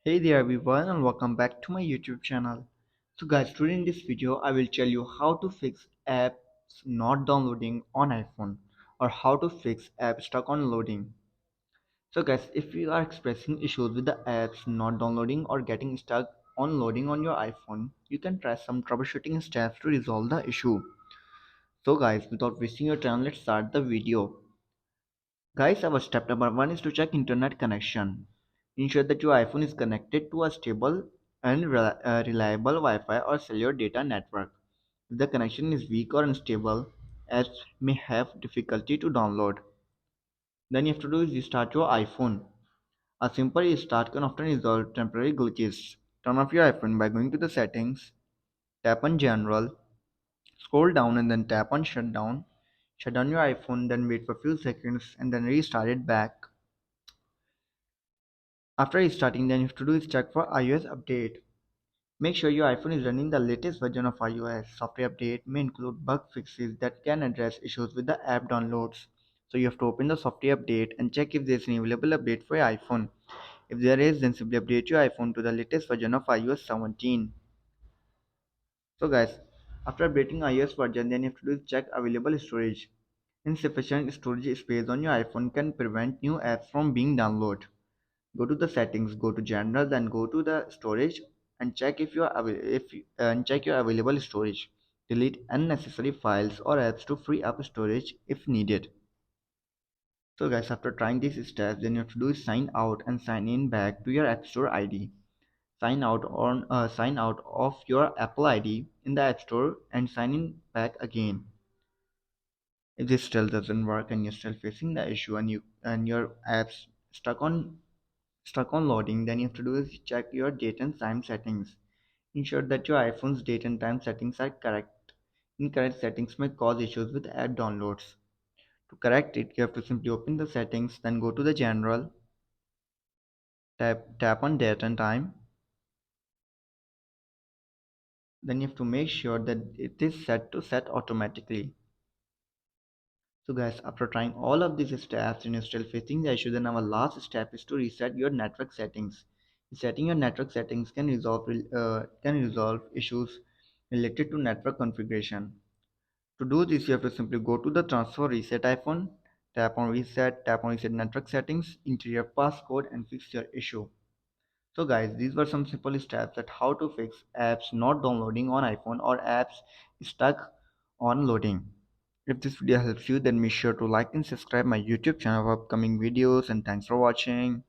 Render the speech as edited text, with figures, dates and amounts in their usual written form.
Hey there everyone and welcome back to my YouTube channel. So guys, today in this video I will tell you how to fix apps not downloading on iPhone or how to fix apps stuck on loading. So guys, if you are experiencing issues with the apps not downloading or getting stuck on loading on your iPhone, you can try some troubleshooting steps to resolve the issue. So guys, without wasting your time, let's start the video. Guys, our step number one is to check internet connection. Ensure that your iPhone is connected to a stable and reliable Wi-Fi or cellular data network. If the connection is weak or unstable, apps may have difficulty to download. Then you have to do is restart your iPhone. A simple restart can often resolve temporary glitches. Turn off your iPhone by going to the settings, tap on general, scroll down and then tap on shutdown. Shut down your iPhone, then wait for a few seconds and then restart it back. After restarting, then you have to do is check for iOS update. Make sure your iPhone is running the latest version of iOS. Software update may include bug fixes that can address issues with the app downloads. So you have to open the software update and check if there is an available update for your iPhone. If there is, then simply update your iPhone to the latest version of iOS 17. So guys, after updating iOS version, then you have to do is check available storage. Insufficient storage space on your iPhone can prevent new apps from being downloaded. Go to the settings, go to general, then go to the storage and check if you are and check your available storage. Delete unnecessary files or apps to free up storage if needed. So guys, after trying these steps, then you have to do is sign out and sign in back to your App Store ID. Sign out of your Apple ID in the App Store and sign in back again. If this still doesn't work and you're still facing the issue and your apps stuck on loading, then you have to do is check your date and time settings. Ensure that your iPhone's date and time settings are correct. Incorrect settings may cause issues with app downloads. To correct it, you have to simply open the settings, then go to the general, tap on date and time. Then you have to make sure that it is set to set automatically. So guys, after trying all of these steps and you're still facing the issue, then our last step is to reset your network settings. Setting your network settings can resolve issues related to network configuration. To do this, you have to simply go to the transfer reset iPhone, tap on reset network settings, enter your passcode and fix your issue. So guys, these were some simple steps that how to fix apps not downloading on iPhone or apps stuck on loading. If this video helps you, then be sure to like and subscribe my YouTube channel for upcoming videos, and thanks for watching.